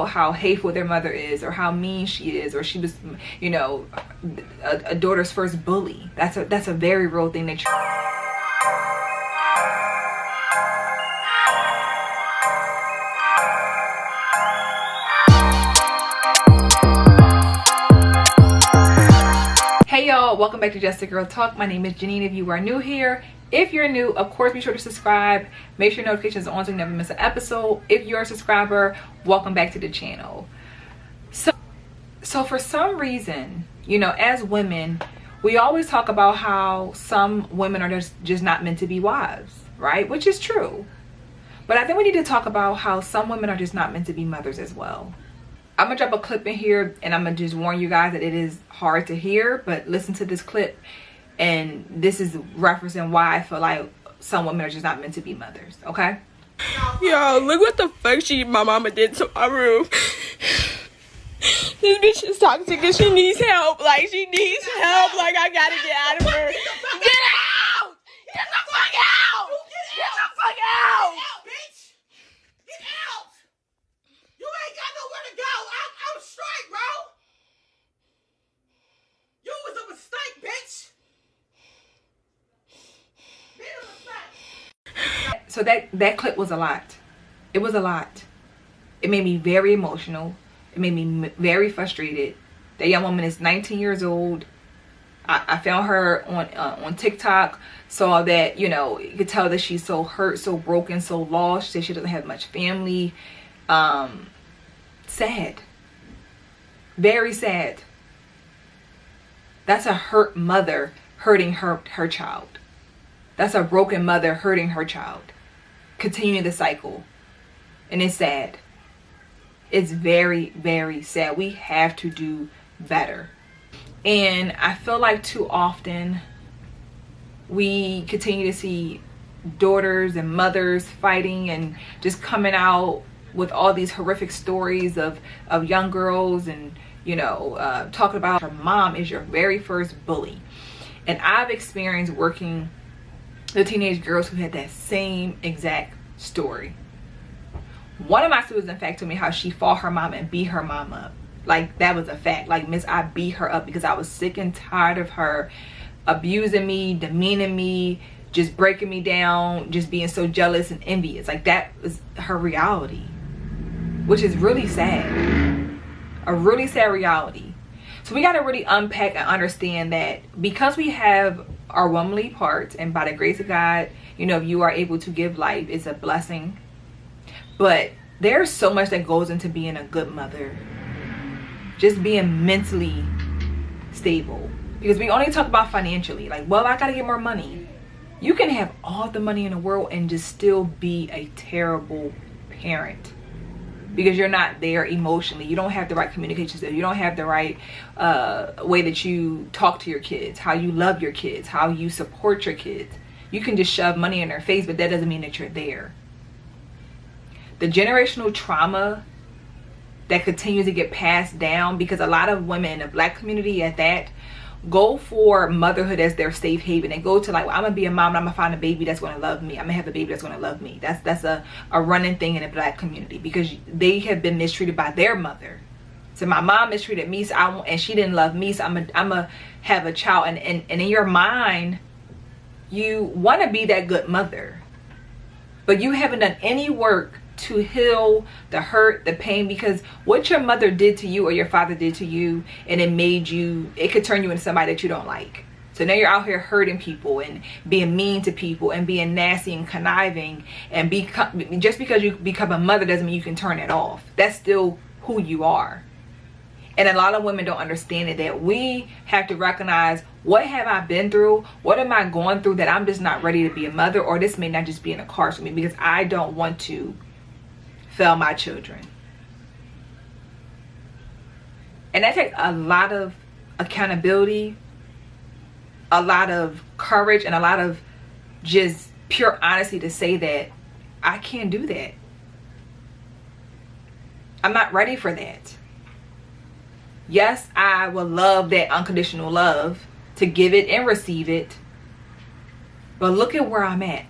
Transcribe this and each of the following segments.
how hateful their mother is, or how mean she is, or she was, you know, a daughter's first bully. That's a very real thing that Hey y'all, welcome back to Just a Girl Talk. My name is Janine. If you are new here, if you're new, of course be sure to subscribe. Make sure notifications are on so you never miss an episode. If you're a subscriber, welcome back to the channel. So for some reason, you know, as women, we always talk about how some women are just not meant to be wives, right? Which is true. But I think we need to talk about how some women are just not meant to be mothers as well. I'm gonna drop a clip in here and I'm gonna just warn you guys that it is hard to hear, but listen to this clip, and this is referencing why I feel like some women are just not meant to be mothers, okay? Yo, look what the fuck my mama did to my room. This bitch is toxic and she needs help. Like, she needs help. Like, I gotta get out of her. Get out! Get the fuck out! Get the fuck out! Bitch! Get out! You ain't got nowhere to go. I'm straight, bro. You was a mistake, bitch. Be a mistake. So that clip was a lot. It was a lot. It made me very emotional. It made me very frustrated. That young woman is 19 years old. I found her on TikTok. Saw that, you know, you could tell that she's so hurt, so broken, so lost. She said she doesn't have much family. Sad. Very sad. That's a hurt mother hurting her child. That's a broken mother hurting her child. Continuing the cycle. And it's sad. It's very, very sad. We have to do better. And I feel like too often we continue to see daughters and mothers fighting and just coming out with all these horrific stories of young girls, and, you know, talking about her mom is your very first bully. And I've experienced working with teenage girls who had that same exact story. One of my students, in fact, told me how she fought her mom and beat her mom up. Like, that was a fact. Like, Miss, I beat her up because I was sick and tired of her abusing me, demeaning me, just breaking me down, just being so jealous and envious. Like, that was her reality, which is really sad. A really sad reality. So we got to really unpack and understand that because we have our womanly parts, and by the grace of God, you know, if you are able to give life, it's a blessing. But there's so much that goes into being a good mother. Just being mentally stable. Because we only talk about financially. Like, well, I gotta get more money. You can have all the money in the world and just still be a terrible parent. Because you're not there emotionally. You don't have the right communication skills. You don't have the right way that you talk to your kids. How you love your kids. How you support your kids. You can just shove money in their face, but that doesn't mean that you're there. The generational trauma that continues to get passed down, because a lot of women in the Black community at that go for motherhood as their safe haven. They go to, like, well, I'm gonna be a mom and I'm gonna find a baby that's gonna love me. I'm gonna have a baby that's gonna love me. That's a running thing in the Black community, because they have been mistreated by their mother. So my mom mistreated me, so and she didn't love me, so I'm gonna have a child, and in your mind you want to be that good mother, but you haven't done any work to heal the hurt, the pain, because what your mother did to you or your father did to you, and it could turn you into somebody that you don't like. So now you're out here hurting people and being mean to people and being nasty and conniving, and just because you become a mother doesn't mean you can turn it off. That's still who you are. And a lot of women don't understand it, that we have to recognize, what have I been through? What am I going through that I'm just not ready to be a mother? Or this may not just be in the cards for me, because I don't want to fail my children. And that takes a lot of accountability, a lot of courage, and a lot of just pure honesty to say that I can't do that. I'm not ready for that. Yes, I would love that unconditional love, to give it and receive it, but look at where I'm at.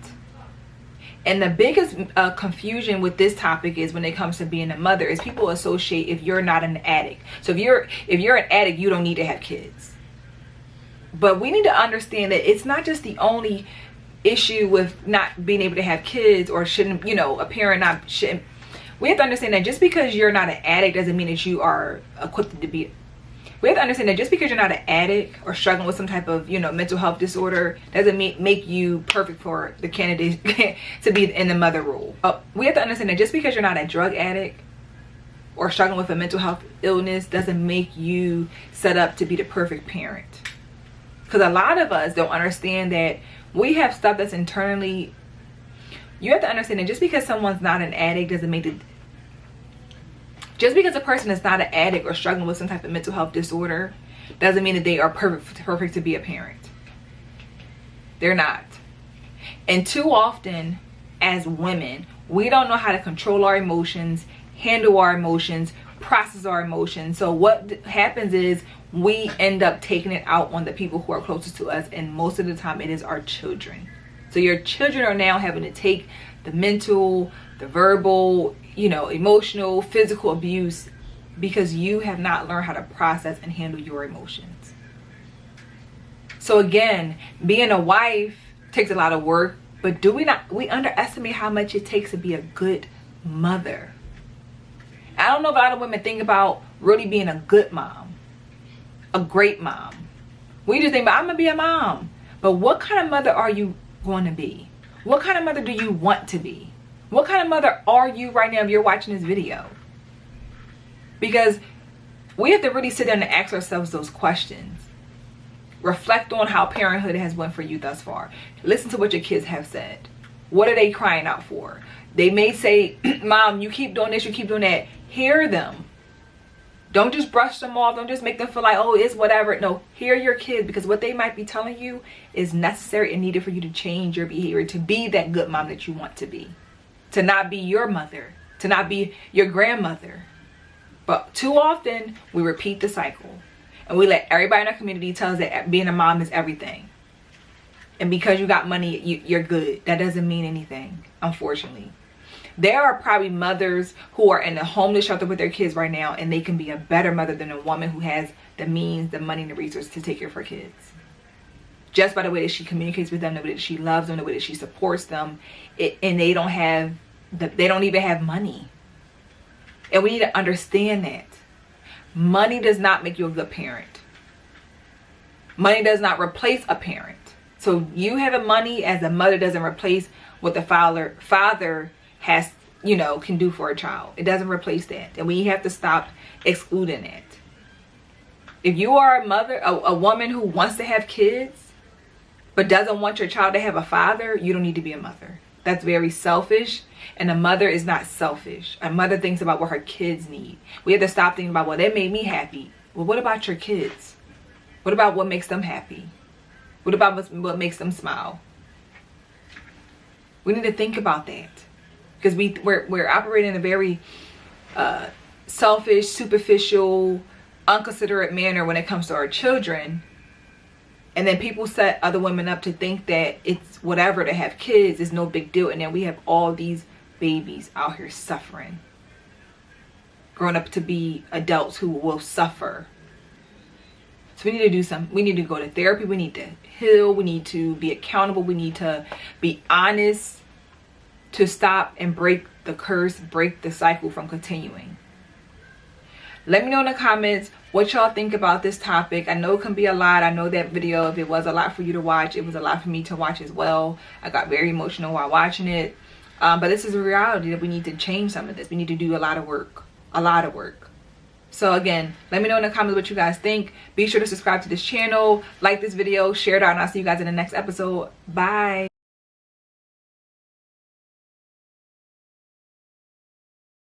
And the biggest confusion with this topic is when it comes to being a mother is people associate if you're not an addict. So if you're an addict, you don't need to have kids. But we need to understand that it's not just the only issue with not being able to have kids, or shouldn't, you know, a parent not shouldn't. We have to understand that just because you're not an addict doesn't mean that you are equipped to be. We have to understand that just because you're not an addict or struggling with some type of, you know, mental health disorder doesn't make you perfect for the candidate to be in the mother role. We have to understand that just because you're not a drug addict or struggling with a mental health illness doesn't make you set up to be the perfect parent. Because a lot of us don't understand that we have stuff that's internally. You have to understand that just because someone's not an addict doesn't make it. Just because a person is not an addict or struggling with some type of mental health disorder doesn't mean that they are perfect to be a parent. They're not. And too often as women, we don't know how to control our emotions, handle our emotions, process our emotions. So what happens is we end up taking it out on the people who are closest to us, and most of the time it is our children. So your children are now having to take the mental, the verbal, you know, emotional, physical abuse because you have not learned how to process and handle your emotions. So again, being a wife takes a lot of work, but we underestimate how much it takes to be a good mother. I don't know if a lot of women think about really being a good mom, a great mom. We just think, I'm gonna be a mom. But what kind of mother are you going to be? What kind of mother do you want to be? What kind of mother are you right now if you're watching this video? Because we have to really sit down and ask ourselves those questions. Reflect on how parenthood has went for you thus far. Listen to what your kids have said. What are they crying out for? They may say, Mom, you keep doing this, you keep doing that. Hear them. Don't just brush them off. Don't just make them feel like, oh, it's whatever. No, hear your kids, because what they might be telling you is necessary and needed for you to change your behavior, to be that good mom that you want to be. To not be your mother, to not be your grandmother. But too often we repeat the cycle and we let everybody in our community tell us that being a mom is everything. And because you got money, you're good. That doesn't mean anything, unfortunately. There are probably mothers who are in a homeless shelter with their kids right now, and they can be a better mother than a woman who has the means, the money, and the resources to take care of her kids. Just by the way that she communicates with them, the way that she loves them, the way that she supports them, and they don't even have money. And we need to understand that money does not make you a good parent. Money does not replace a parent. So you having money as a mother doesn't replace what the father has, you know, can do for a child. It doesn't replace that. And we have to stop excluding it. If you are a mother, a woman who wants to have kids but doesn't want your child to have a father, you don't need to be a mother. That's very selfish. And a mother is not selfish. A mother thinks about what her kids need. We have to stop thinking about, well, that made me happy. Well, what about your kids? What about what makes them happy? What about what makes them smile? We need to think about that. Because we're operating in a very selfish, superficial, unconsiderate manner when it comes to our children. And then people set other women up to think that it's whatever to have kids is no big deal. And then we have all these babies out here suffering, growing up to be adults who will suffer. So we need to do something. We need to go to therapy. We need to heal. We need to be accountable. We need to be honest to stop and break the curse, break the cycle from continuing. Let me know in the comments what y'all think about this topic. I know it can be a lot. I know that video, if it was a lot for you to watch, it was a lot for me to watch as well. I got very emotional while watching it. But this is a reality that we need to change some of this. We need to do a lot of work. A lot of work. So again, let me know in the comments what you guys think. Be sure to subscribe to this channel, like this video, share it out, and I'll see you guys in the next episode. Bye.